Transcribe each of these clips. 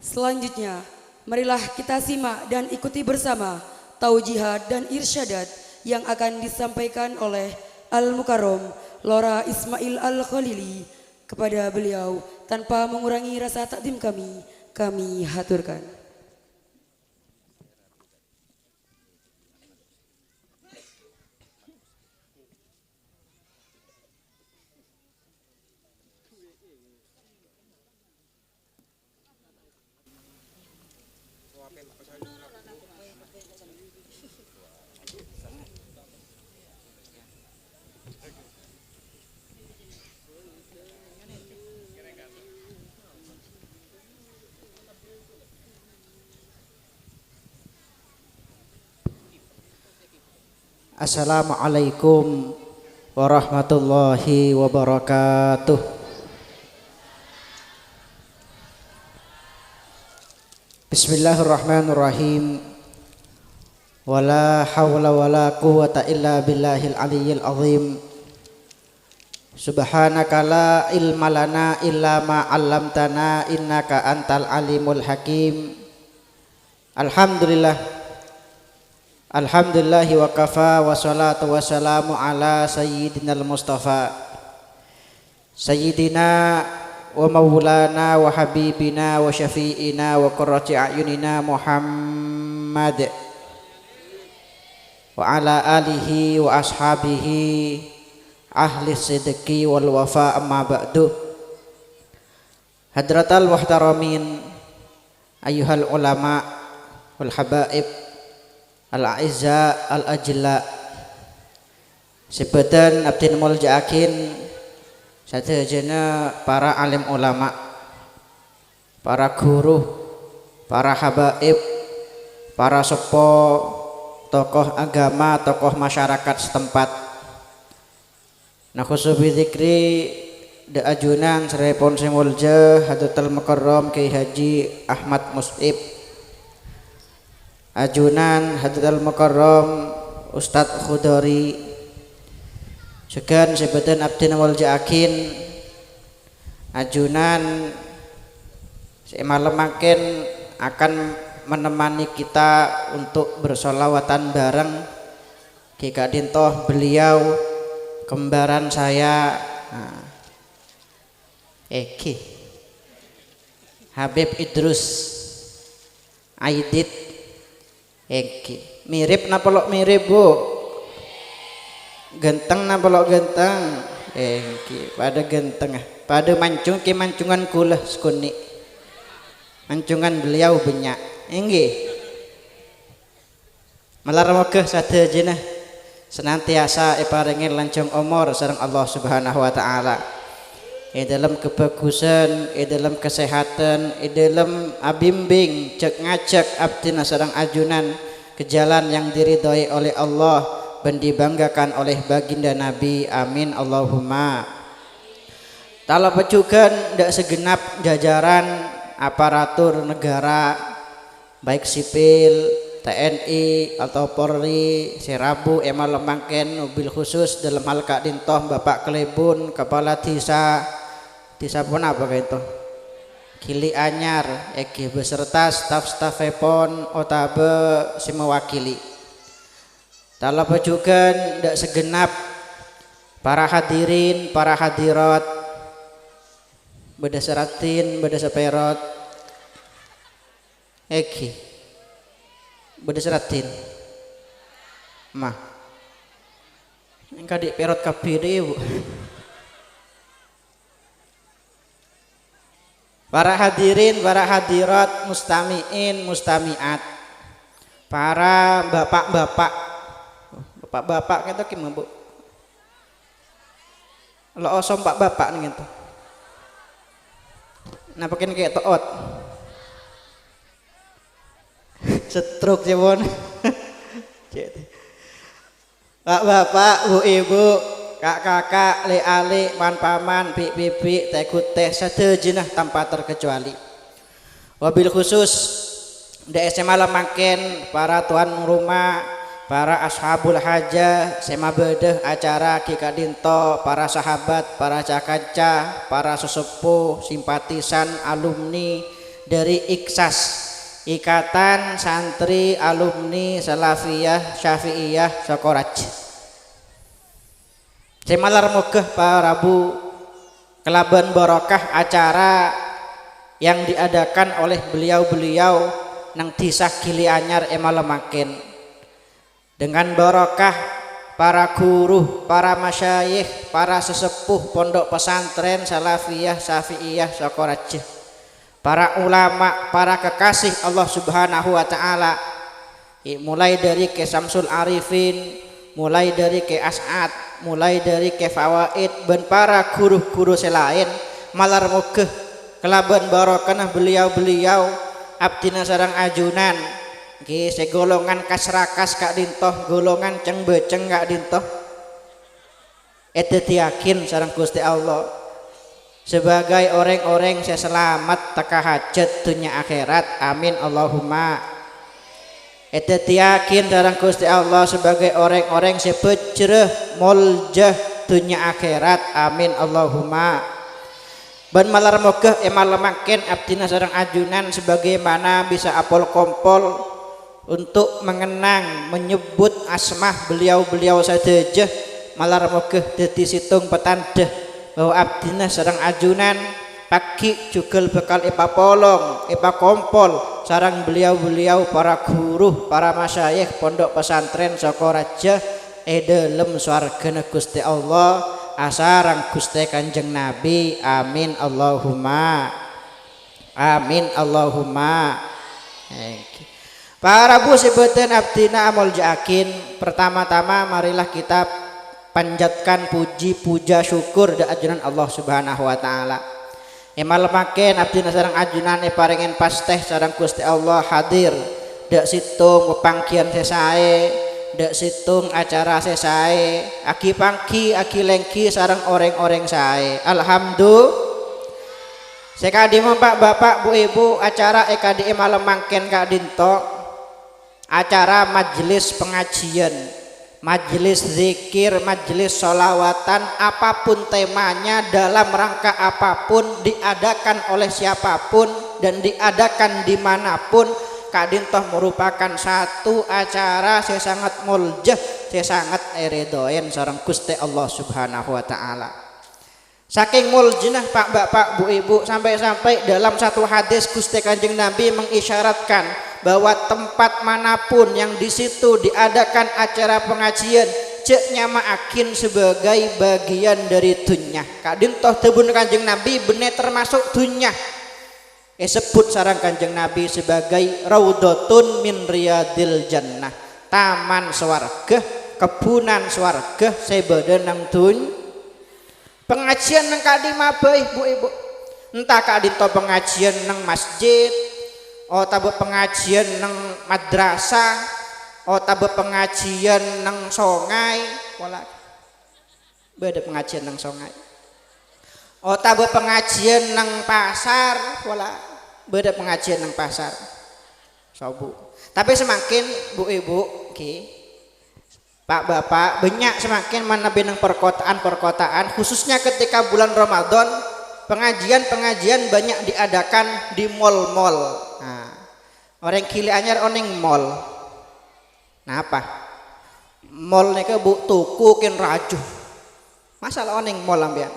Selanjutnya, marilah kita simak dan ikuti bersama taujihat dan irsyadat yang akan disampaikan oleh Al-Mukarram Lora Ismail Al-Khalili. Kepada beliau, tanpa mengurangi rasa takdim kami haturkan. Assalamualaikum warahmatullahi wabarakatuh. Bismillahirrahmanirrahim. Wala hawla wala quwwata illa billahil aliyyil azim. Subhanaka la ilma lana illa ma 'allamtana innaka antal alimul hakim. Alhamdulillahi wa kafa wa salatu wa salamu ala sayyidinal mustafa sayyidina wa maulana wa habibina wa syafi'ina wa qurrati a'yunina Muhammad wa ala alihi wa ashabihi ahli sidqi wal wafa amma ba'du. Hadratal muhtaramin ayyuhal ulama wal habaib al-a'izza al-ajla, sebutan abdin mulja'akin sadayana para alim ulama, para guru, para habaib, para sepo, tokoh agama, tokoh masyarakat setempat. Nah khusus bidzikri da ajunan serepon semulja Hadratul Mukarram Kiai Haji Ahmad Mus'ib, ajunan Hadratul Mukarram Ustadz Khudori, segan sebutan abdin mulja'akin ajunan semalam makin akan menemani kita untuk bersolawatan bareng Kika Dintoh, beliau kembaran saya Eki Habib Idrus Aidit Eki. Mirip napa lok mirip bu? Genteng napa lok genteng? Eki pada genteng pada mancung ki mancungan kula sekuni mancungan beliau banyak inggih malar moga sadayana senantiasa iparengin lancung umur sareng Allah Subhanahu wa taala, dalam kebagusan, dalam kesehatan, dalam abimbing cek ngajak abdina sareng ajunan ke jalan yang diridhoi oleh Allah dan dibanggakan oleh baginda Nabi. Amin Allahumma. Tala pecukan ndak segenap jajaran aparatur negara baik sipil, TNI atau Polri, Serabu, emal lemangken mobil khusus dalam hal Kak Dintoh, Bapak Kelebun, Kepala Desa pun apa kayak itu Kili Anyar Eki beserta staf-stafepon otabe si mewakili. Tala pejukan ndak segenap para hadirin, para hadirat, beda seratin, beda seperot Eki beda seratin mah engka di perot kabeh bu. Para hadirin, para hadirat, mustamiin, mustamiat, para bapak-bapak, bapak-bapak kita gimana bu? Lo osom pak bapak nih gitu. Napa kini kayak toot? Setruk cewon. Bapak, bu ibu, kak-kakak, le-ale, man-paman, bik-bik, teh-teh, sadayana tanpa terkecuali. Wabil khusus di SMA Lemangken, para tuan rumah, para ashabul hajah, sema bedeh acara Kika Dintoh, para sahabat, para cakaca, para sesepuh, simpatisan, alumni, dari Iksas, Ikatan Santri Alumni Salafiyah Syafi'iyah Sokoraj. Semalar mogeh Pak Rabu kelaban barokah acara yang diadakan oleh beliau-beliau nang Disah Gili Anyar emalemaken dengan barokah para guru, para masyayikh, para sesepuh pondok pesantren Salafiyah Syafi'iyah Sokoraj, para ulama, para kekasih Allah Subhanahu wa taala, mulai dari Ke Samsul Arifin, mulai dari Ke As'ad, mulai dari Ke Fawaid, dan para guru-guru selain malar mogeh kelaban barokah beliau-beliau abdina sareng ajunan nggih segolongan kasrakas kak dintoh, golongan ceng beceng kak dintoh dadi yakin sareng Gusti Allah sebagai orang-orang yang selamat teka hajat dunia akhirat, amin Allahumma. Dadi yakin sareng Gusti Allah sebagai orang-orang yang bejreh muljah dunia akhirat, amin Allahumma. Ban malar mogeh emalemaken abdina sareng ajunan sebagaimana bisa apol kompol untuk mengenang menyebut asmah beliau-beliau sadajah malar mogeh dadi situng petanda bahwa abdina sareng ajunan pagi juga bekal ipa polong ipa kompol sarang beliau-beliau para guru, para masyayikh pondok pesantren Sokoraja dalam swargana Gusti Allah asarang Gusti Kanjeng Nabi, amin Allahumma, amin Allahumma. Para bu sebutan abdina amol jakin, pertama-tama marilah kita panjatkan puji puja syukur da ajunan Allah Subhanahu wa taala. Emal maken abdina sareng ajunan paringen pasteh sareng Gusti Allah hadir da situng pepangkian sesae, da situng acara sesae, aki pangki aki lengki sareng orang-orang sae. Alhamdulillah. Sekadi Pak Bapak Bu Ibu acara ekadi emal mangken Kak Dinto acara majelis pengajian, majelis zikir, majelis sholawatan, apapun temanya, dalam rangka apapun, diadakan oleh siapapun dan diadakan dimanapun, Kak Dintoh merupakan satu acara saya sangat muljah, saya sangat eredoen sareng Gusti Allah Subhanahu wa taala. Saking muljinah Pak Bapak Bu Ibu, sampai-sampai dalam satu hadis Gusti Kanjeng Nabi mengisyaratkan bahwa tempat manapun yang di situ diadakan acara pengajian cek nyamaakin sebagai bagian dari dunya. Kak Dintoh tebun Kanjeng Nabi bener termasuk dunya. Sebut sarang Kanjeng Nabi sebagai raudhatun min riyadil jannah, taman swarga, kebunan swarga sebada nang dunya. Pengajian nang kadi mabeh Bu Ibu, entah Kak Dintoh pengajian nang masjid, oh tabu pengajian nang madrasah, oh tabu pengajian nang songai, wala beda pengajian nang songai, oh tabu pengajian nang pasar, wala beda pengajian nang pasar, sobu. Tapi semakin Bu Ibu, okay, Pak Bapak banyak semakin menabi nang perkotaan khususnya ketika bulan Ramadan pengajian banyak diadakan di mall-mall. Nah, orang Gili Anyar oneng mall. Nah apa? Mall neka bu tuku kin rajuh. Masalah oneng mall ambian.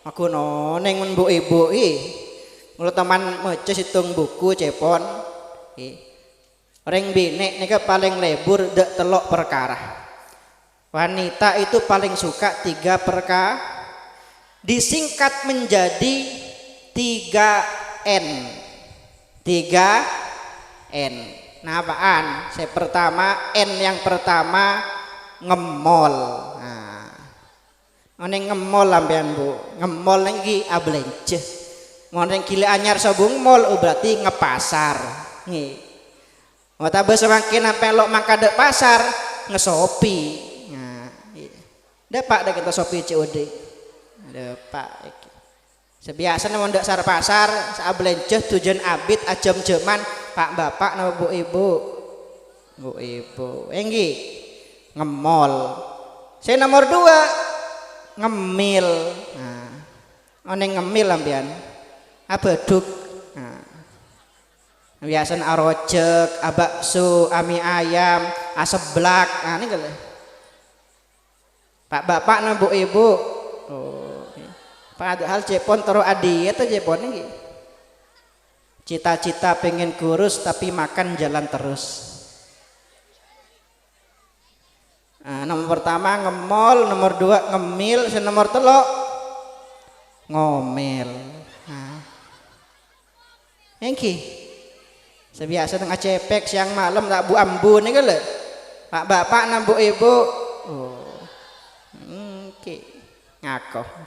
Aku noneng men bu ibu mulut teman meces hitung buku cepon. Orang binek neka paling lebur dek telok perkara. Wanita itu paling suka 3 perkara, disingkat menjadi 3N. 3N. Nah apaan? Saya pertama, N yang pertama ngemol. Nah, ini ngemol lampian Bu. Ngemol lagi ablenje. Ngoreng Gili Anyar sabung mall berarti ngepasar. Nih. Watabe semakin sampai lo mangkadek pasar ngesopi. Dapat dah kita sopi COD. Dapat. Sebiasa namun ndak sar pasar, saablenceh tujuan abid ajam jaman Pak Bapak nama Bu Ibu. Bu Ibu. Enggi ngemol. Saya nomor 2 ngemil. Nah, oneng ngemil ambian. Abeduk. Nah, Biasanya arocek, abaksu, ami ayam, aseblak. Nah ini kalau Pak bapak na bu ibu. Oh, padahal cepon taruh adi itu cepon ini. Cita-cita pengen kurus tapi makan jalan terus. Nah, nomor pertama ngemol, nomor dua ngemil, nomor telok ngomel. Nah. Engki. Sebiasa tengah cepek siang malam tak bu ambu nih kan Pak bapak na bu ibu. Oh. Ngakoh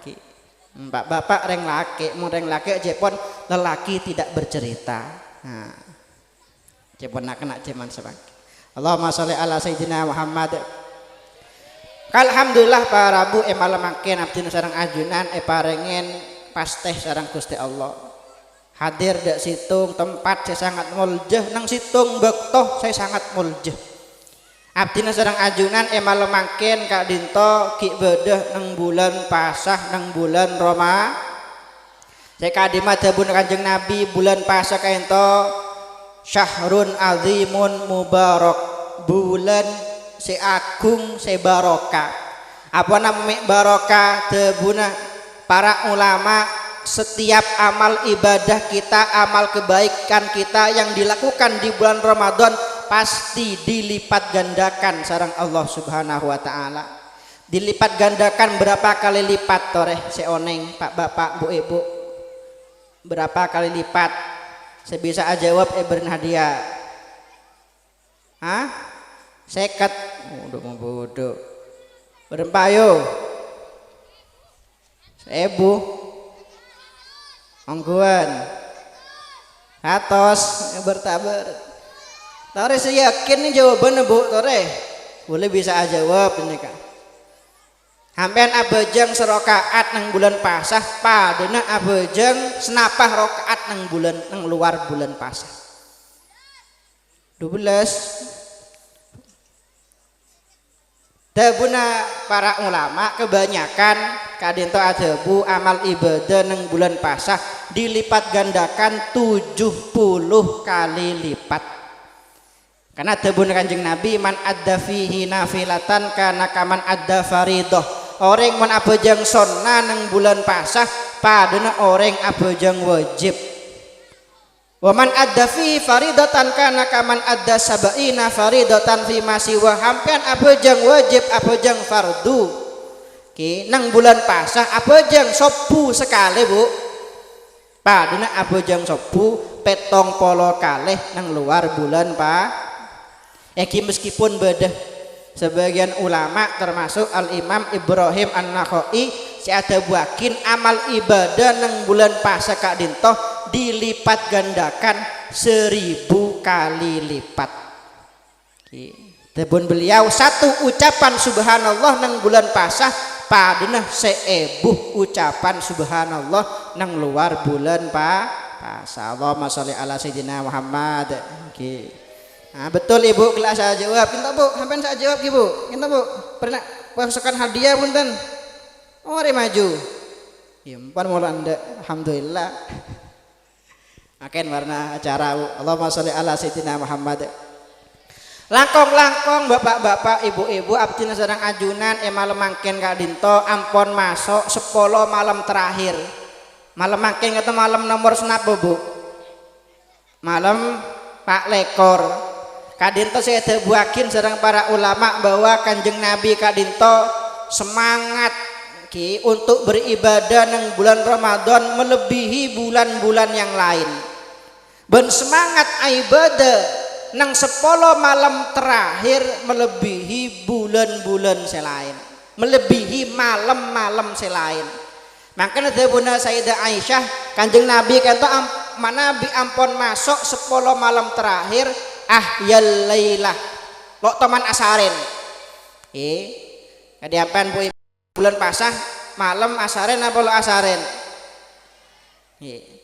Pak bapak reng laki mau reng laki cepon lelaki tidak bercerita. Nah, cepon nak kena ceman sebagai Allahumma sholli ala sayyidina Muhammad. Alhamdulillah para bu malam makin abdina sarang ajunan parengen pasteh sarang Gusti Allah hadir dak situng tempat saya sangat muljah nang situng bektoh saya sangat muljah. Abdina sareng ajunan malam makin Kak Dinto ki bedah nang bulan pasah nang bulan Roma. Saya kadima dabun Kanjeng Nabi bulan pasah ka ento syahrun azimun mubarak, bulan si agung si barokah. Apa namanya barokah? Dabuna para ulama setiap amal ibadah kita, amal kebaikan kita yang dilakukan di bulan Ramadan pasti dilipat gandakan sareng Allah Subhanahu wa taala. Dilipat gandakan berapa kali lipat toreh seoneng Pak Bapak Bu Ibu? Berapa kali lipat? Saya bisa jawab beren hadiah. Hah? Seket. Udah mau bodoh. Berempayo. 1000. Ongguan. Atos bertabar. Tore saya yakin nih jawabannya bu, tore boleh bisa jawab ini kan. Hampian abejeng serokaat nang bulan pasah, padena abejeng senapah rokaat nang bulan nang luar bulan pasah. 12. Dabuna para ulama kebanyakan kadento adebu amal ibadah nang bulan pasah dilipat gandakan 70 kali lipat. Karena dabun Kanjeng Nabi man adda fihi nafilatan kana kaman adda faridah. Orang man abejang sunnah nang bulan pasah padana orang abejang wajib. Wa man adda fihi faridatan kana kaman adda sabaina faridatan fi masiwa. Hampian abejang wajib abejang fardu. Ki nang bulan pasah abejang sopu sekali bu. Padana abejang sopu petong polo kalih nang luar bulan meskipun bedah sebagian ulama termasuk Al-Imam Ibrahim An-Nakhai si ada buakin amal ibadah nang bulan pasah Kak Dinto dilipat gandakan 1000 kali lipat. Tebun beliau satu ucapan subhanallah nang bulan pasah padana 1000 ucapan subhanallah nang luar bulan pasah. Allahumma sholli ala sayyidina Muhammad. Nah, betul ibu kelas saya jawab. Kinta bu, sampai saya jawab ibu. Kinta bu, pernah pasukan hadiah punten. Oh, maju. Ya, empan mula anda. Alhamdulillah. Makin warna acara bu. Allahumma sholli ala sayyidina Muhammad. Langkong-langkong bapak-bapak, ibu-ibu, abdina sedang ajunan malam mangken Kak Dinto ampon masuk 10 malam terakhir. Malam mangken atau malam nomor senapa bu? Malam Pak Lekor. Kak Dinto saya terbuakin sedang para ulama bahwa Kanjeng Nabi Kak Dinto semangat untuk beribadah nang bulan Ramadan melebihi bulan-bulan yang lain. Ben semangat ibadah nang 10 malam terakhir melebihi bulan-bulan selain, melebihi malam-malam selain. Makanya Bunda Sayyidah Aisyah Kanjeng Nabi kata Nabi ampun masuk 10 malam terakhir ahyal lailah lo teman asaren jadi apaan bulan pasah malam asaren apa lo asaren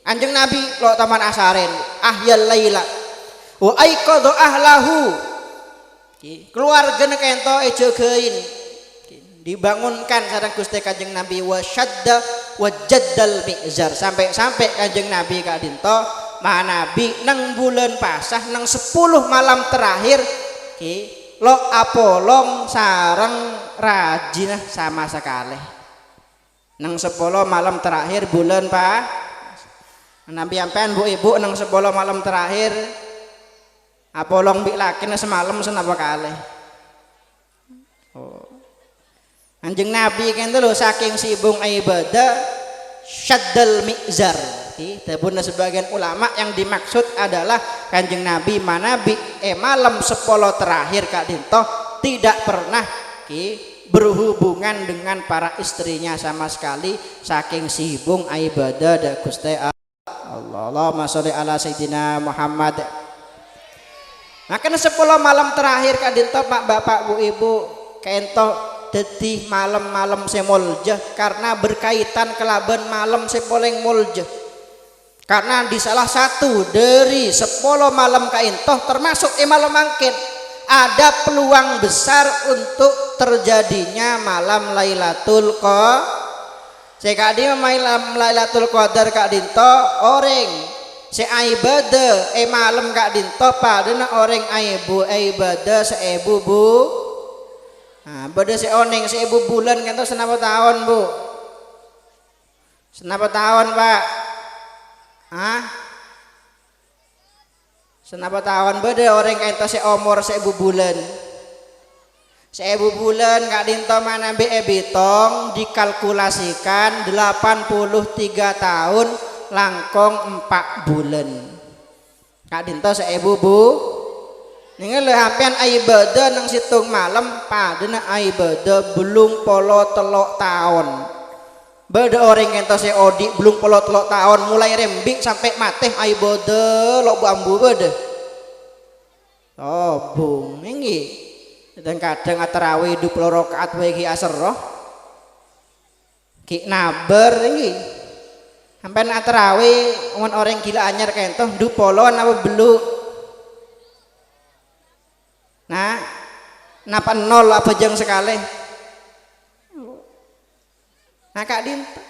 Kanjeng Nabi lo teman asaren ahyal lailah wa aiqadha ahlahu keluargane kento ejegein dibangunkan sareng Gusti Kanjeng Nabi wa syadda wa jaddal mizar sampai Kanjeng Nabi Kak Dinto manabi nang bulan pasah nang 10 malam terakhir ki lo apolong sarang rajin sama sekali nang 10 malam terakhir bulan Nabi ampean bu ibu nang 10 malam terakhir apolong bi lakin semalam senapa kali. Oh. Anjing Nabi kan lho saking sibuk ibadah syaddal mizar. Tapi sebagian ulama yang dimaksud adalah Kanjeng Nabi manabi malam 10 terakhir Kak Dinto tidak pernah berhubungan dengan para istrinya sama sekali saking sibuk ibadah da Gusti Allahumma sholli ala sayyidina Muhammad. Maka 10 malam terakhir Kak Dinto Pak Bapak Bu Ibu kento dadi malam-malam semuljah karena berkaitan kelaban malam sepoleng muljah. Karena di salah satu dari 10 malam kaintoh termasuk malam mangkin ada peluang besar untuk terjadinya malam Lailatul Qadar. Sekadi malam Lailatul Qadar Kak Dinto orang ibadah malam Kak Dinto padana orang ibadah seebu bu. Nah, pada oneng seebu bulan kan tuh senapa tahun Bu? Senapa tahun Pak? Senapa tahun beda orang kayak itu umur 1000 bulan. 1000 bulan Kak Dinto mana bitong dikalkulasikan 83 tahun langkong 4 bulan. Kak Dinto 1000 Bu. Ningal hampian ibadah nang situng malam padana ibadah belum polo telok tahun. Beda orang yang tahu saya odi belum polo telok tahun mulai rembik sampai mati ibadah lok bambu beda. Oh bung ini dan kadang tarawih 20 rakaat bagi asar roh. Ki naber ini. Hampian tarawih orang gila anyar kayak toh 20 apa belum. Nah, napa nol apa jeng sekali? Nah Kak Dinto,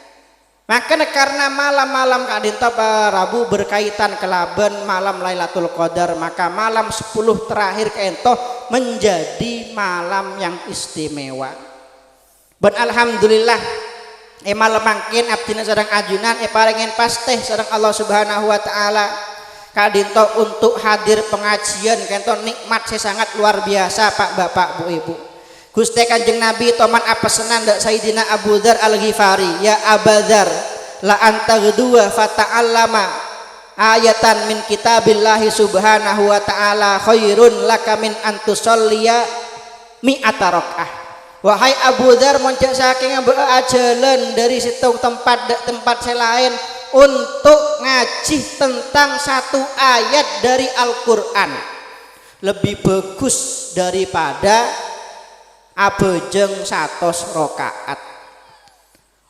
maka karena malam-malam Kak Dinto Rabu berkaitan kelaban malam Lailatul Qadar, maka malam 10 terakhir kento menjadi malam yang istimewa. Dan alhamdulillah, malam mangkin abdina sedang ajunan, paringin pasteh sedang Allah Subhanahu Wa Taala. Kak Dinto untuk hadir pengajian kento nikmat sangat luar biasa Pak Bapak Bu Ibu. Gusti Kanjeng Nabi toman apesenan dak Sayyidina Abu Dzar Al-Ghifari, ya Abadzar la anta ghudwa fata'allama ayatan min kitabillahi subhanahu wa ta'ala khairun laka min antusolliya mi'ata rakaah. Wahai Abu Dzar moncak saking ajalan dari situ tempat selain untuk ngaji tentang satu ayat dari Al-Quran lebih bagus daripada abejeng 100 rakaat.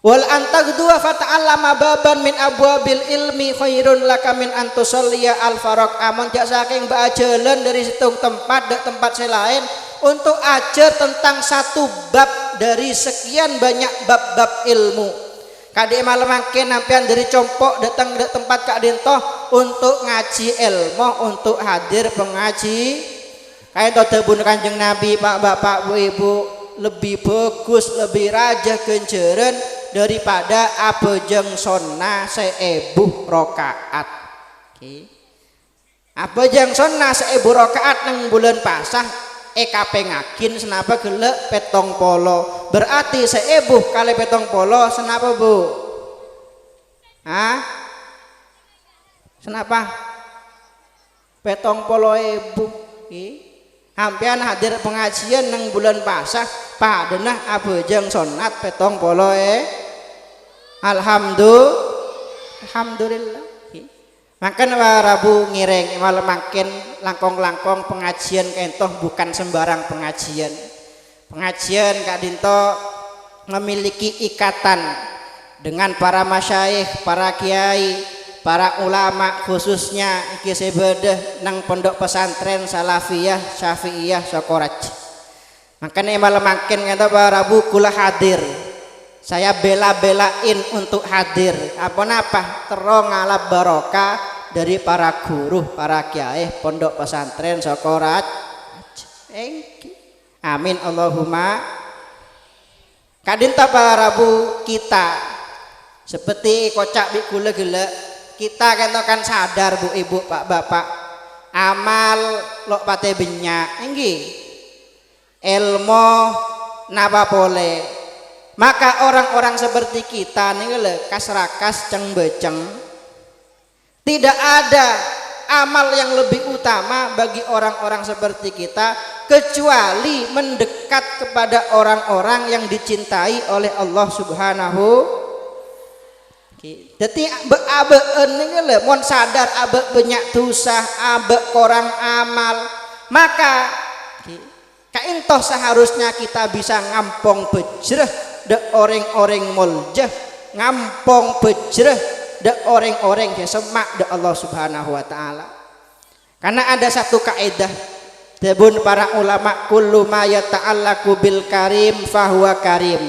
Wal anta kedua fata'allama baban min abwabil ilmi khairun laka min antusolliya al-faraq. Amon jak saking baajalan dari situ tempat selain untuk ajar tentang satu bab dari sekian banyak bab-bab ilmu. Kade malam makin nampian dari compok datang ke tempat Kak Dinto untuk ngaji ilmu, untuk hadir pengaji. Kayak tebun Kanjeng Nabi Pak Bapak Bu Ibu lebih bagus, lebih raja kenjeren daripada abejeng sonna 1000 rakaat. Abejeng sonna 1000 rakaat nang bulan pasah kapengakin senapa gelek petong polo. Berarti 1000 kali petong polo senapa Bu? Senapa? Petong polo ibu. Hampian hadir pengajian nang bulan pasah padenah abejeng sonat petong polo Alhamdulillah. Makan Rabu ngireng malam makin langkong-langkong pengajian kentoh bukan sembarang pengajian. Pengajian Kak Dinto memiliki ikatan dengan para masyayikh, para kiai, para ulama khususnya iki sebedah nang pondok pesantren Salafiyah Syafi'iyah Sokoraj. Makanya malam makin kata Rabu kula hadir. Saya bela-belain untuk hadir. Apa-apa terong ngalap barokah dari para guru, para kiai pondok pesantren Sokorat. Amin Allahumma. Kadinta para rabu kita seperti kocak bi gula-gula kita kan sadar bu ibu pak bapak amal lok pate benyak inggi ilmu napa pole maka orang-orang seperti kita nih le kasrakas ceng beceng tidak ada amal yang lebih utama bagi orang-orang seperti kita kecuali mendekat kepada orang-orang yang dicintai oleh Allah Subhanahu. Jadi abe ini le mon sadar abe banyak dosa abe korang amal maka kaintoh seharusnya kita bisa ngampong bejreh de orang-orang muljah ngampong bejreh de orang-orang yang semak de Allah Subhanahu wa taala. Karena ada satu kaidah tebun para ulama kullu ma yata'allaqu bil karim fahuwa karim.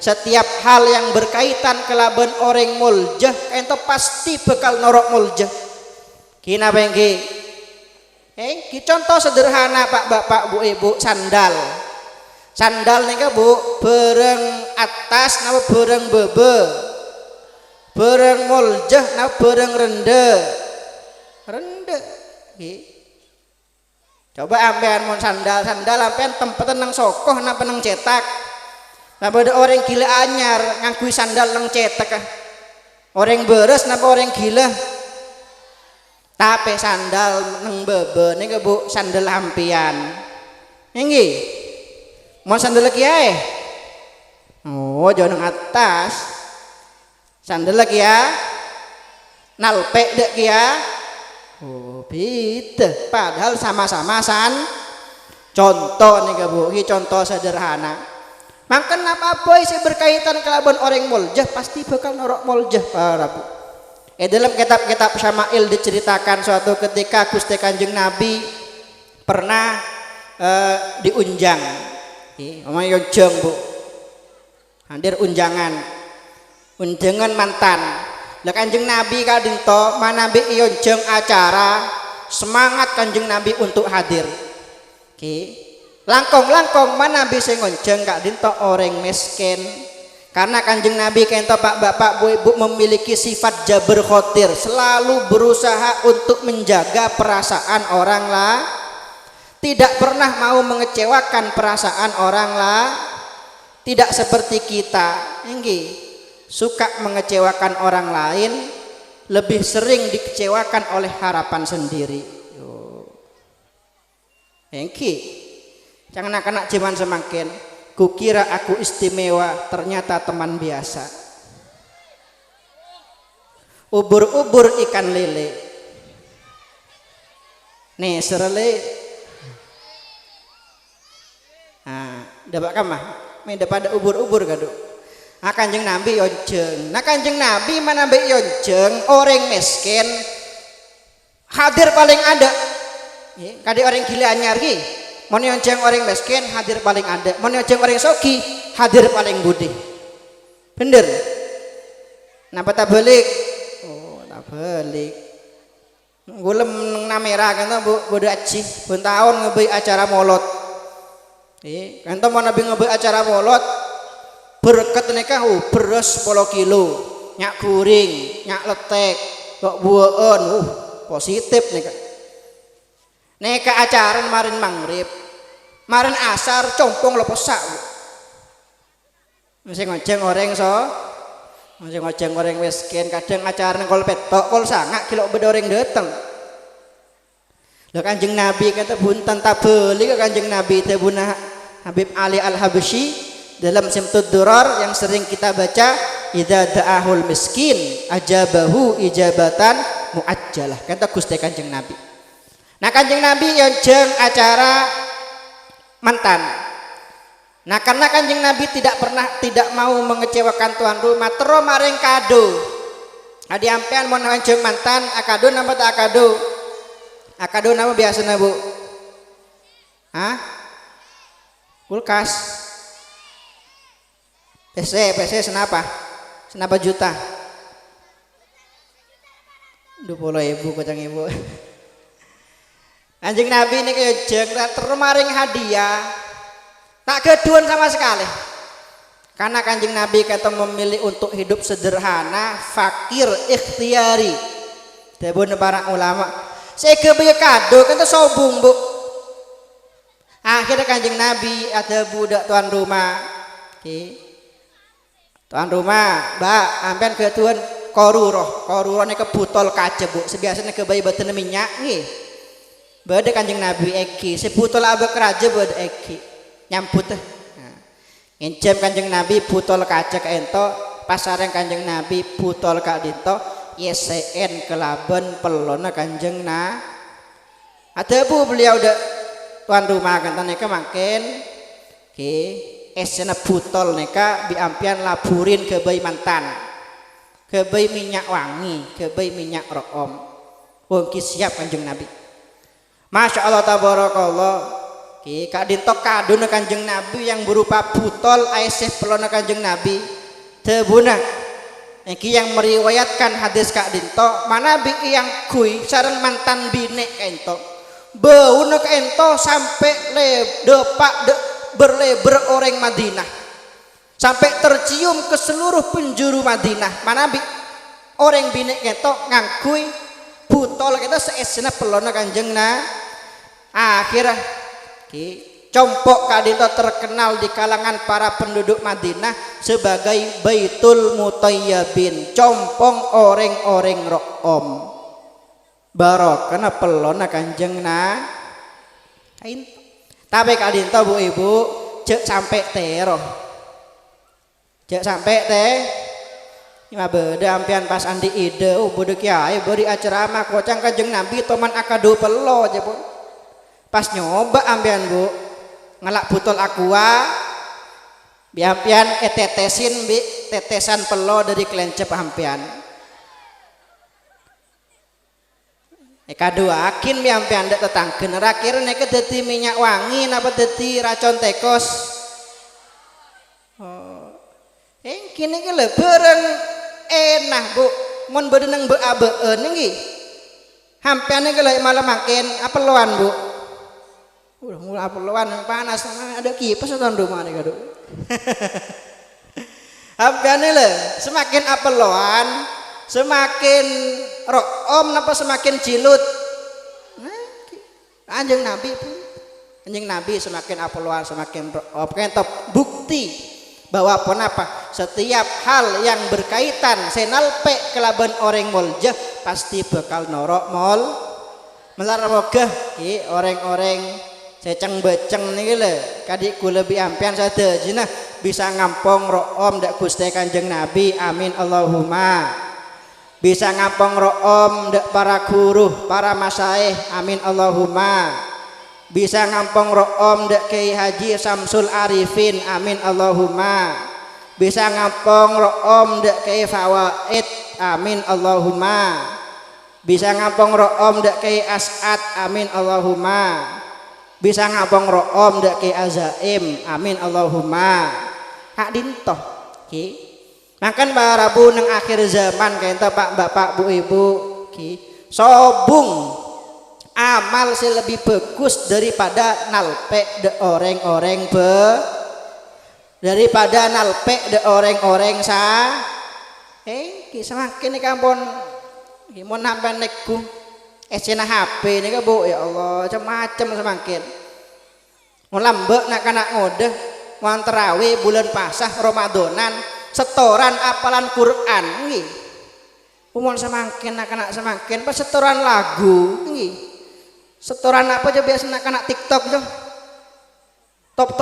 Setiap hal yang berkaitan kelaban orang muljah ento pasti bakal norok muljah. Kina bengki. Contoh sederhana Pak Bapak Bu Ibu sandal. Sandal nih Bu bereng atas nama bereng bebe. Bereng muljah nama bereng rende. Rende. Coba ampean mon sandal ampean tempat nang sokoh napa nang cetak. Napa ada orang gila anyar ngangkui sandal nang cetek orang beres napa orang gila tapi sandal nang bebe nih bu sandal ampian inggi mau sandal kiai oh jauh nang atas sandal ya nalpe dek ya oh beda padahal sama-sama contoh nih bu ini contoh sederhana. Maka apa yang berkaitan kelaban orang muljah pasti bakal norok muljah para bu. Dalam kitab-kitab Syama'il diceritakan suatu ketika Gusti Kanjeng Nabi pernah diunjang. Omong yonjeng bu. Hadir unjangan mantan. Lah Kanjeng Nabi kadinto mana bi yonjeng acara semangat Kanjeng Nabi untuk hadir. Langkong mana bisa ngonceng kak dinto orang miskin karena Kanjeng Nabi kento Pak Bapak Bu Ibu memiliki sifat jabr khotir selalu berusaha untuk menjaga perasaan orang lah tidak pernah mau mengecewakan perasaan orang lah tidak seperti kita inggi suka mengecewakan orang lain lebih sering dikecewakan oleh harapan sendiri inggi jangan anak-anak zaman semakin kukira aku istimewa ternyata teman biasa ubur-ubur ikan lele nih serele dapat kamah dapat ubur-ubur kado Kanjeng Nabi yonjeng Kanjeng Nabi mana be yonjeng orang miskin hadir paling ada kadi orang gila anyar ki mau nyonjeng orang miskin hadir paling ada mau nyonjeng orang sogi hadir paling budi bener napa tak balik oh tak balik gulem namera kan bu bodo aci pun tahun ngebei acara molot kan mau nabi ngebei acara molot berkat nikah beras 10 kilo nyak guring nyak letek kok bueun positif nikah acara kemarin maghrib marin asar compong lo posak masih ngojeng orang masih ngojeng orang miskin kadang acara kol petok kol sangak kilo bedoreng dateng lo Kanjeng Nabi kata buntan tabeli ke Kanjeng Nabi tebuna Habib Ali Al-Habsyi dalam Simtud Durar yang sering kita baca idza da'ahul miskin ajabahu ijabatan muajjalah kata Gusti Kanjeng Nabi. Nah Kanjeng Nabi yonjeng acara mantan. Nah karena Kanjeng Nabi tidak mau mengecewakan tuan rumah terus maring kado. Adi ampean mau yonjeng mantan akado nama tak akado. Akado nama biasa bu. Kulkas. PC senapa juta. 20.000 kocang ibu. Kanjeng Nabi ini kayak jengret termaring hadiah tak keduan sama sekali. Karena Kanjeng Nabi kata memilih untuk hidup sederhana, fakir, ikhtiari. Debun para ulama, saya kebayang kado kan sombong bu. Akhirnya Kanjeng Nabi ada budak tuan rumah, tuan rumah, mbak, ampen ke tuan koruroh ini kebutol kaca bu. Sebiasanya kebayang batu minyak nih. Bade Kanjeng Nabi eki, sebutol abek raja bade eki, nyamput. Ngencem Kanjeng Nabi butol kaca ke ento, pasareng Kanjeng Nabi butol kak dinto, YSN kelaben pelona Kanjeng na. Ada bu beliau udah tuan rumah kan neka makin, esena butol neka biampian laburin ke bayi mantan, ke bayi minyak wangi, ke bayi minyak room, wongki siap Kanjeng Nabi. Masya Allah tabarakallah. Kak dintok kado na Kanjeng Nabi yang berupa butol aiseh pelona Kanjeng Nabi tebuna. Iki yang meriwayatkan hadis Kak dintok mana bi yang kui sareng mantan bine ento. Bau na ento sampai berlebar orang Madinah. Sampai tercium ke seluruh penjuru Madinah. Mana bi orang bine ento ngangkui butol kita seesena pelona Kanjeng na. Akhirnya compok kadito terkenal di kalangan para penduduk Madinah sebagai Baitul Mutayyabin, compong oreng-oreng room. Barokana pelona Kanjeng na. Tapi kadito bu ibu cek sampai tero. Cek sampai teh. Ima beda ampian pas andi ide budek kiai beri acara mah kocang Kanjeng Nabi toman akadu pelo aja bu. Pas nyoba ampian bu ngelak botol aqua biampian tetesin bi tetesan pelo dari kelencep ampian. Kedua akin biampian dak tetangkeun rakir neka dadi minyak wangi napa dadi racun tekos. Oh. Kini ke lebereng enak bu mun bedeneng beabeun nggih. Hampian ke malah makin apeloan bu. Udah mulai perluan panas ada kipas tuan rumah nih kado. Hampiannya le semakin apeloan semakin room napa semakin cilut. Kanjeng Nabi pun Kanjeng Nabi semakin apeloan semakin room kentop bukti bahwa apa setiap hal yang berkaitan senalpe kelaban orang molja pasti bakal norok mol melarmogah orang-orang seceng beceng nih le kadik ku lebih ampian sada jina bisa ngampong room dak Gusti Kanjeng Nabi amin Allahumma bisa ngampong room dak para guru para masaih amin Allahumma bisa ngampong room dak Kiai Haji Samsul Arifin amin Allahumma bisa ngampong room dak Kiai Fawaid amin Allahumma bisa ngampong room dak Kiai As'ad amin Allahumma bisa ngapong room dak Ki Azaim amin Allahumma hak dintoh ki makan barabu nang akhir zaman kayak pak bapak bu ibu ki sobung amal sih lebih bagus daripada nalpe de orang-orang daripada nalpe de orang-orang ki semakin kampon mau nambah neku esena HP ini kan bu ya Allah macam-macam semakin mau lambek nak anak ngode mau terawih bulan pasah Ramadanan setoran apalan Quran nih umur semakin anak-anak semakin pas setoran lagu nih setoran apa aja biasa anak-anak TikTok tuh top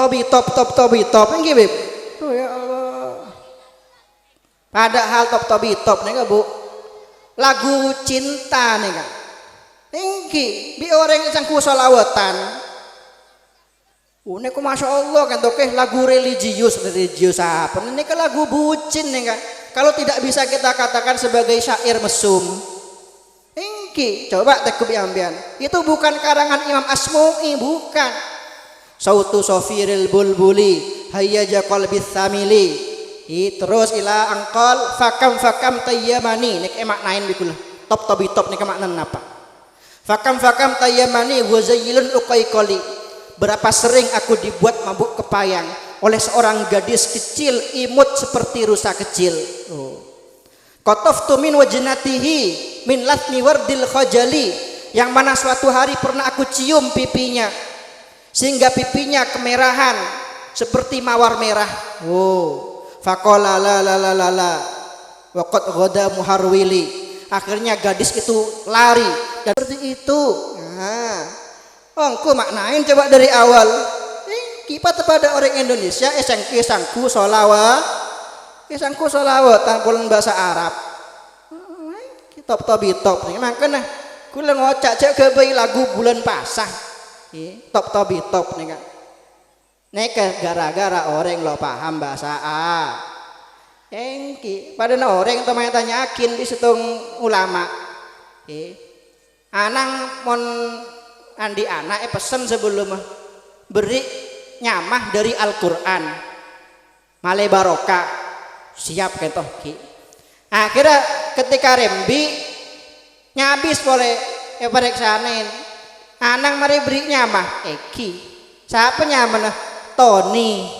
nih beb tuh ya Allah padahal top nih kan bu lagu cinta nih kan tinggi bi orang yang ku solawatan ini ku masya Allah kan toke lagu religius apa ini kan lagu bucin nih kan kalau tidak bisa kita katakan sebagai syair mesum tinggi coba tekub ambian itu bukan karangan Imam Asmu'i bukan sautu sofiril bulbuli hayyaja qalbis samili terus ila angkol fakam tayyamani nek emak nain bikulah top tobi top nih maknanya apa? Fakam tayyamani wa zayyilun uqaiqali. Berapa sering aku dibuat mabuk kepayang oleh seorang gadis kecil imut seperti rusa kecil. Qataftu min wajnatihi min latmi wardil khajali, yang mana suatu hari pernah aku cium pipinya sehingga pipinya kemerahan seperti mawar merah. Faqala la wa qad ghada muharwili. Akhirnya gadis itu lari dan seperti itu. Engkau maknain coba dari awal. Kita kepada orang Indonesia esangku solawat tanpa bahasa Arab. Top nih makanya kula ngocak cek ke bayi lagu bulan pasah. Top nih kan. Neka gara-gara orang lo paham bahasa Arab. Engki pada orang tanyakin di situng ulama. Anang mon andi anak pesen sebelum beri nyamah dari Al-Qur'an. Male barokah siap ketoh ki. Akhirnya ketika rembi nyabis boleh pereksanin. Anang mari beri nyamah Eki. Siapa nyamah Tony.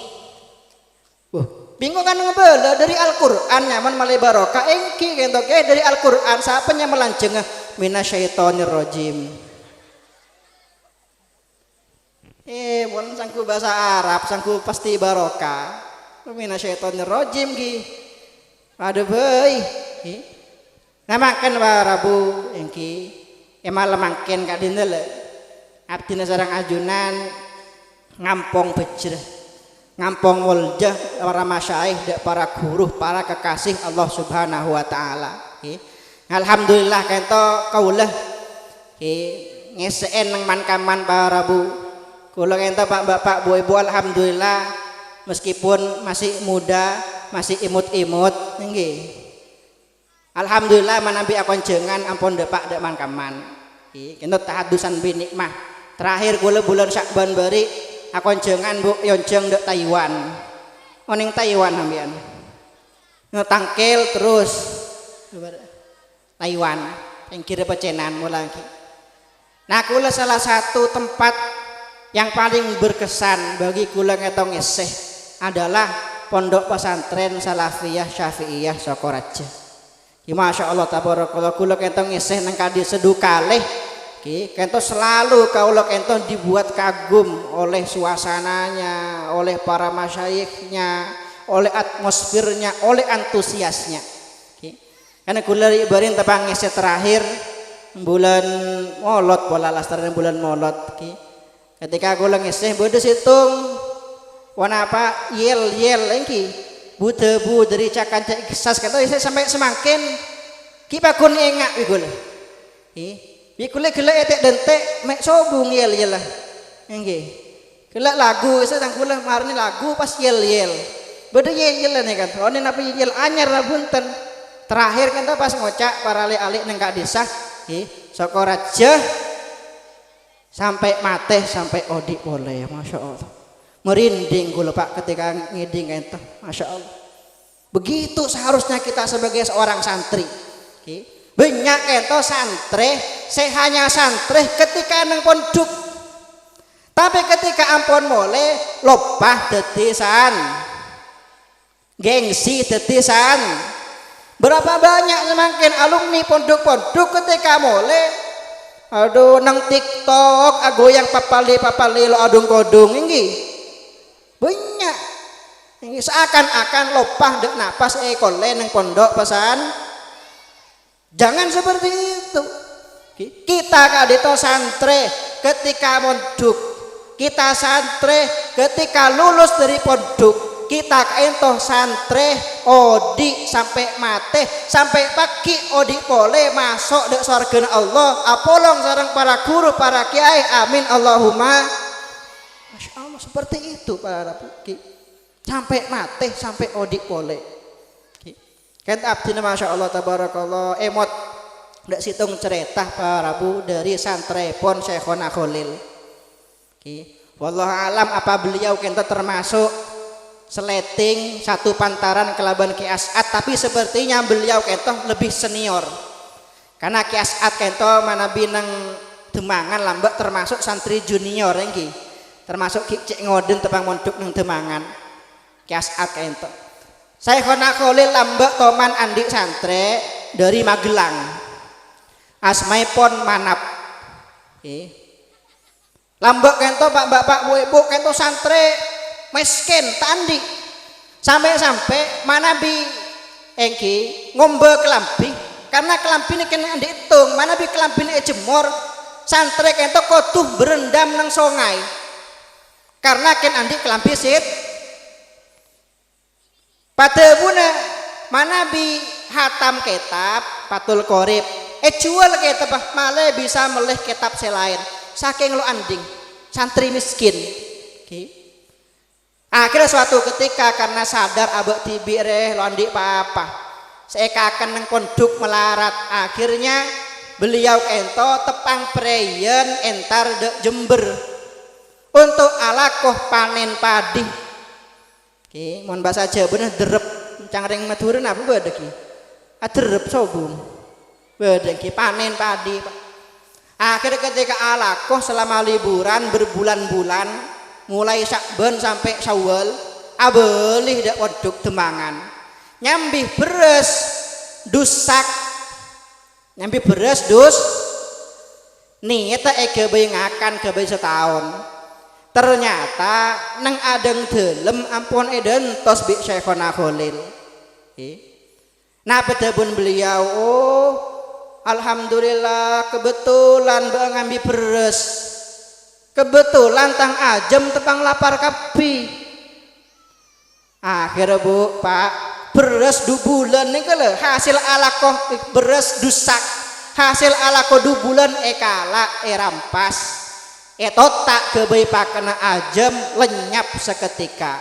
Bingung kan ngebela dari Al-Qur'an nyaman male barokah engki ketoh ke dari Al-Qur'an siapa nyaman lanceng minasyaitonir rajim. Bon sangku bahasa Arab sangku pasti barokah. Minasyaitonir rajim ki. Aduh bae. Namakan Rabu engki. Emal mangken ka dina le. Abdina sareng ajunan ngampong bejreh. Ngampong waljah para masyaikh, para guru, para kekasih Allah Subhanahu wa taala. Alhamdulillah kento kaulah ngeseen nang mankaman para Rabu. Kula kento Pak Bapak Bu Ibu alhamdulillah meskipun masih muda, masih imut-imut nggih. Alhamdulillah manampi akonjengan ampun depak dek mankaman. Kento tahadusan binikmah. Terakhir kula bulan Syakban bari akonjengan Bu Yonjeng dek Taiwan. Oning Taiwan sampean. Ngetangkel terus Taiwan yang kira pecenan mulai. Nah kula salah satu tempat yang paling berkesan bagi kula ngetong eseh adalah Pondok Pesantren Salafiyah Syafi'iyah Sokoraja. Masya Allah tabarakallah kula ngetong eseh nang kadi seduh kalih kento selalu kaula kento dibuat kagum oleh suasananya, oleh para masyayikhnya, oleh atmosfernya, oleh antusiasnya. Karena kula ibarin tepang ngese terakhir bulan Molot bola lastaran bulan Molot ketika kula ngese bodo situng wana apa yel engki butebu dari cakan cek kisas kata saya sampai semakin kita kun engak ikul Bikule gila etek dentek mek sobung yel lah. Nggih. Gila lagu saya tang kula marni lagu pas yel. Bede yel nih kan. One napi yel anyar lah bunten. Terakhir kan pas ngocak para ali-ali nang kak desa nggih. Sokoraja sampai mate sampai odi boleh. Masya Allah. Merinding kula Pak ketika ngiding ento. Masya Allah. Begitu seharusnya kita sebagai seorang santri. Nggih. Banyak ento santri, saya hanya santri ketika nang pondok. Tapi ketika ampun mole lopah detisan. Gengsi detisan. Berapa banyak semakin alumni pondok-pondok ketika mole aduh nang TikTok agoyang papali lo adung kodung ini. Banyak. Ini seakan-akan lopah dek napas ekole nang pondok pesan. Jangan seperti itu. Kita kadito santri ketika mondok, kita santri ketika lulus dari pondok, kita ento santri odi sampai mate, sampai pagi odi boleh masuk dek surga Allah. Apolong sareng para guru, para kiai, amin Allahumma. Masya Allah seperti itu para puki. Sampai mate, sampai odi boleh. Kata abdina masya Allah tabarakallah emot ndak situng cerita para Rabu dari santrepon Syekhona Khalil. Wallahu alam apa beliau kenta termasuk seleting satu pantaran kelaban Ki As'ad, tapi sepertinya beliau kenta lebih senior. Karena Ki As'ad kento manabi nang Demangan lambek termasuk santri junior iki. Termasuk Ki Cek Ngoden tepang mondok nang Demangan. Ki As'ad kento. Syekhona Khalil lambek toman andik santre dari Magelang. Asmaipun Manap. Lambek kento Pak Bapak Bu Ibu kento santre miskin tandi. Sampai manabi engki ngombe kelambi karena kelambi ini kena dihitung manabi kelambi ini jemur santre kento kotuh berendam nang sungai karena ken andi kelambi sit pada buna manabi hatam kitab patul korib jual kitab malah bisa melih kitab selain saking lo anding santri miskin akhirnya suatu ketika karena sadar abek tibire lo andik apa saya akan nang pondok melarat akhirnya beliau ento tepang preyen entar de Jember untuk alakoh panen padi mohon bahasa Jawa bener derep cangring maduren apa beda ki derep sobung beda ki panen padi akhirnya ketika alakoh selama liburan berbulan-bulan mulai Syakban sampai Syawal abelih dak pondok Demangan nyambi beres dusak nyambi beres dus niata kebengakan kebe setahun ternyata nang adeng delem ampun eden tos bi Syekhona Khalil nah pedabun beliau oh alhamdulillah kebetulan bang ngambi beres kebetulan tang ajem tepang lapar kapi akhirnya Bu Pak beres 2 bulan nih kalau hasil alakoh beres dusak hasil alakoh 2 bulan kala rampas totak kebay pakena ajem lenyap seketika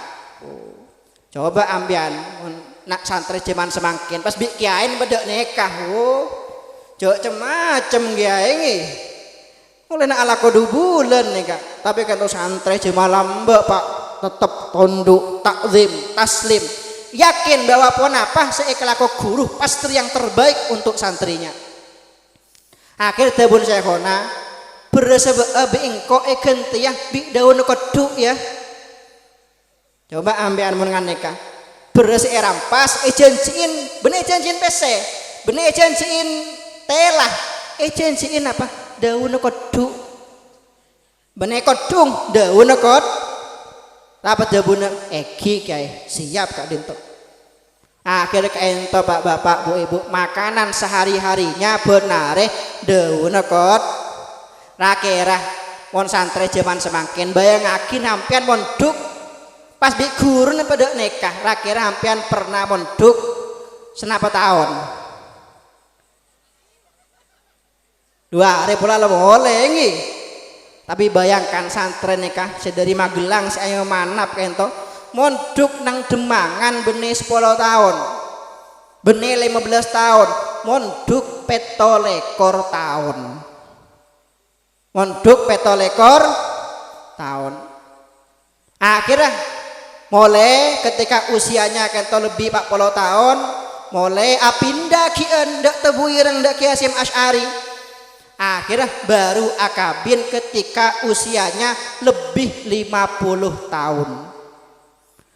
coba ambian nak santri cuman semangkin pas bikiain bedek nikah cok cemacem giaing oleh nak alakoh 2 bulan nikah tapi kan santri cuma lambe Pak tetap tunduk takzim taslim yakin bahwa pun apa seikhlaku guru pasti yang terbaik untuk santrinya akhir tabun Syekhona berasa beingko gentiyah bi daun koduk ya coba ambian menengan nikah berasa rampas janjiin bener janjiin PC bener janjiin telah janjiin apa daun koduk bener kodung daun kod rapat jabuna eki kayak siap Kak Dinto akhirnya ento Bapak Bu Ibu makanan sehari-harinya benare daun kot rakera mon santre zaman semangkin bayangakin hampian monduk pas bi guru pada nikah rakera hampian pernah monduk senapa tahun 2 hari pula lo boleh ngi tapi bayangkan santri nikah sedari Magelang saya Manap kento monduk nang Demangan benih 10 tahun benih 15 tahun monduk 17 tahun monduk 17 tahun akhirnya mulai ketika usianya kento lebih 40 tahun mulai apindah ki endak tebuireng ndak Ki Hasyim Asy'ari akhirnya baru akabin ketika usianya lebih 50 tahun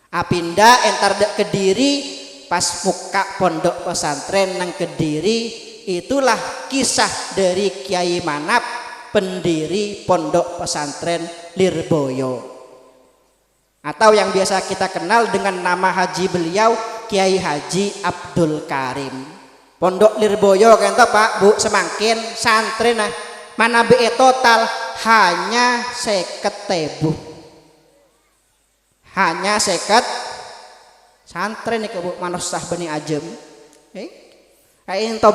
apinda entar dek Kediri pas muka pondok pesantren nang Kediri itulah kisah dari Kiai Manap pendiri pondok pesantren Lirboyo atau yang biasa kita kenal dengan nama haji beliau Kiai Haji Abdul Karim Pondok Lirboyo kento Pak Bu semangkin santri nah mana be total hanya 50.000 hanya 50 santri nih Bu manusah benih ajem ento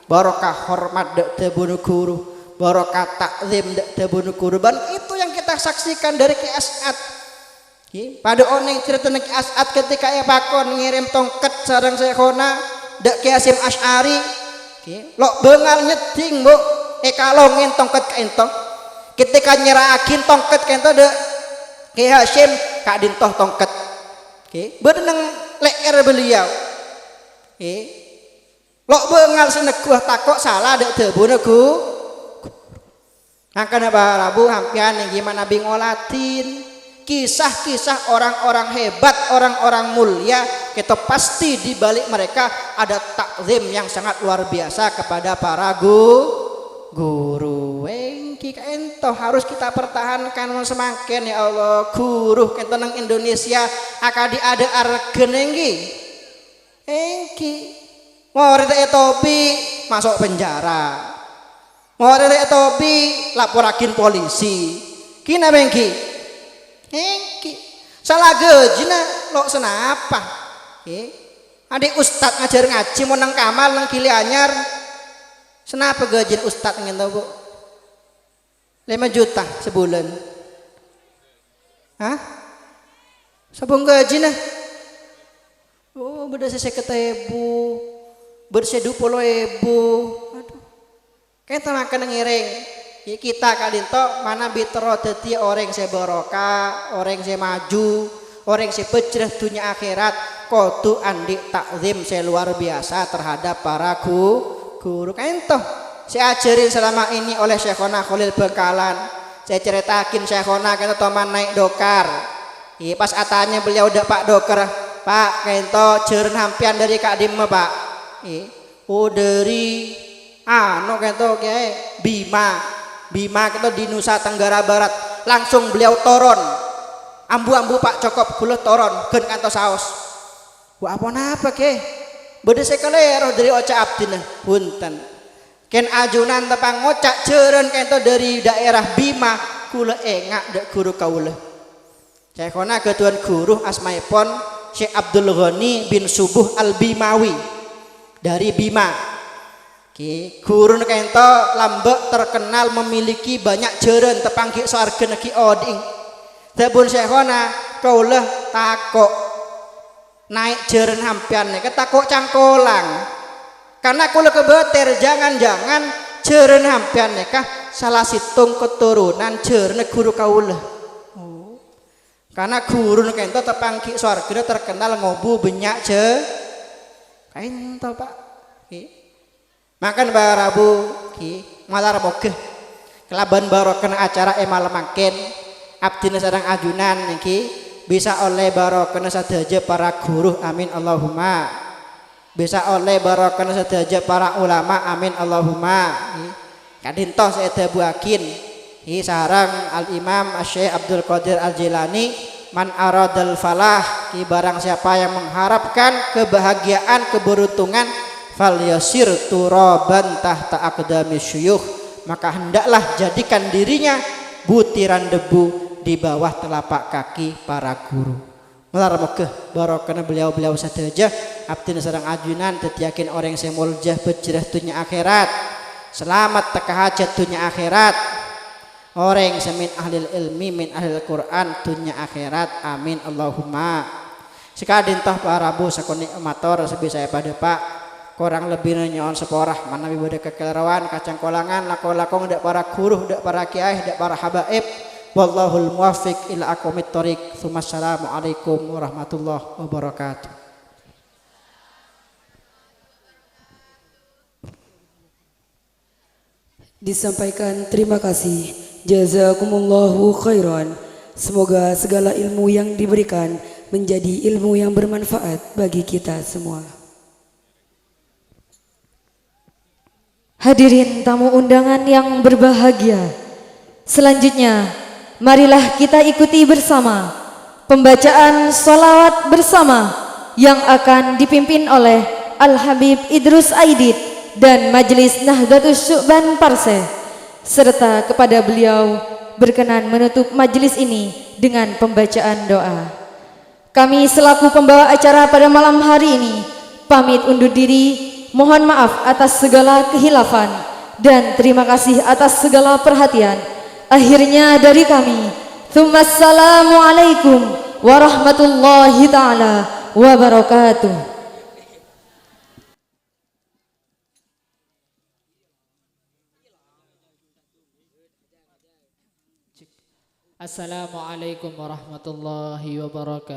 barokah hormat dek tebunu guru barokah takzim dek tebunu guru dan itu yang kita saksikan dari Ki As'ad pada oneng cerita Ki As'ad ketika pakon ngirim tongket sareng Syekhona dak Ki Hasyim Asy'ari lo bengal nyeding Bu kalongin tongket ka ento ketika nyerahin tongket ka ento dak Ki Hasyim Kak Dintoh tongket berenang leer beliau Lok bengal seneguh takok salah dek debune Gu. Angkana Rabu hampian yang gimana Nabi ngolatin kisah-kisah orang-orang hebat, orang-orang mulia, kita pasti di balik mereka ada takzim yang sangat luar biasa kepada para guru. Engki ento harus kita pertahankan semakin ya Allah. Guru kento nang Indonesia akadi ada argen engki murid Etopi masuk penjara, murid Etopi laporakin polisi kina engki salah gejina lo senapa adik ustad ngajar ngaji mau nang kamal nang kili anyar senapa gejin ustad ingin tahu bu 5 juta sebulan hah sabung gejina oh beda 50.000 bersih 20.000 aduh kayak makan ngiring ya kita kalinto mana bitro dadi orang yang barokah, orang yang maju, orang yang pecreh dunia akhirat, kudu andik takzim saya luar biasa terhadap para guru. Kento saya ajarin selama ini oleh Syekhona Khalil Bengkalan. Saya ceritakin Syekhona kento toman naik dokar. Iya pas atanya beliau udah Pak Dokar, Pak kento jeren hampian dari Kak Dim Pak. Oh dari kento kayak Bima kita di Nusa Tenggara Barat langsung beliau toron ambu-ambu Pak Cokop kula toron gen kantos saos wah apa ke beda sekelero dari Oca Abdina punten ken ajunan tepang ngocak jeren kento dari daerah Bima kula engak dek guru kaula saya kona ketuan guru asmaipon Syekh Abdul Ghani bin Subuh Al-Bimawi dari Bima. Guru kento lambek terkenal memiliki banyak jeren tepangki sarga neki oding. Tebun Syekhona kaulah takok naik jeren hampian nih ketakok cangkolang. Karena kula kebeter jangan-jangan jeren hampian nih kah salah situng keturunan jeren guru kaulah. Karena guru kento tepangki sarga terkenal ngobu banyak kento Pak. Makan barabu malar moge kelaban barokah acara emal mangken abdina sareng ajunan niki bisa oleh barokah sadaja para guru amin Allahumma bisa oleh barokah sadaja para ulama amin Allahumma kadintoh saya dabuakin sareng al Imam Syekh Abdul Qadir Al Jilani man aradal falah barang siapa yang mengharapkan kebahagiaan keberuntungan fal yasir turaban tahta aqdami syuyukh maka hendaklah jadikan dirinya butiran debu di bawah telapak kaki para guru. Melar mekeh barokah beliau-beliau sadeja abdin sareng ajunan dadi yakin orang sing muljah bejrah dunya akhirat selamat teka hajat dunya akhirat orang semin ahlil ilmi min ahlil Quran dunya akhirat amin Allahumma sekadin toh para bu sakuni amator sebisa pada Pak kurang lebih nyon seporah mana bibada kekelerawan kacang kolangan lakon-lakon dak para guru dak para kiai dak para habaib wallahul muwaffiq ila aqwamit thoriq tsummassalamu alaikum warahmatullahi wabarakatuh. Disampaikan terima kasih jazakumullahu khairan. Semoga segala ilmu yang diberikan menjadi ilmu yang bermanfaat bagi kita semua. Hadirin tamu undangan yang berbahagia, selanjutnya marilah kita ikuti bersama pembacaan sholawat bersama yang akan dipimpin oleh Al-Habib Idrus Aidit dan Majelis Nahdlatus Syu'ban Parseh, serta kepada beliau berkenan menutup majelis ini dengan pembacaan doa. Kami selaku pembawa acara pada malam hari ini pamit undur diri. Mohon maaf atas segala kehilafan dan terima kasih atas segala perhatian. Akhirnya dari kami, Assalamualaikum warahmatullahi ta'ala wabarakatuh. Assalamualaikum warahmatullahi wabarakatuh.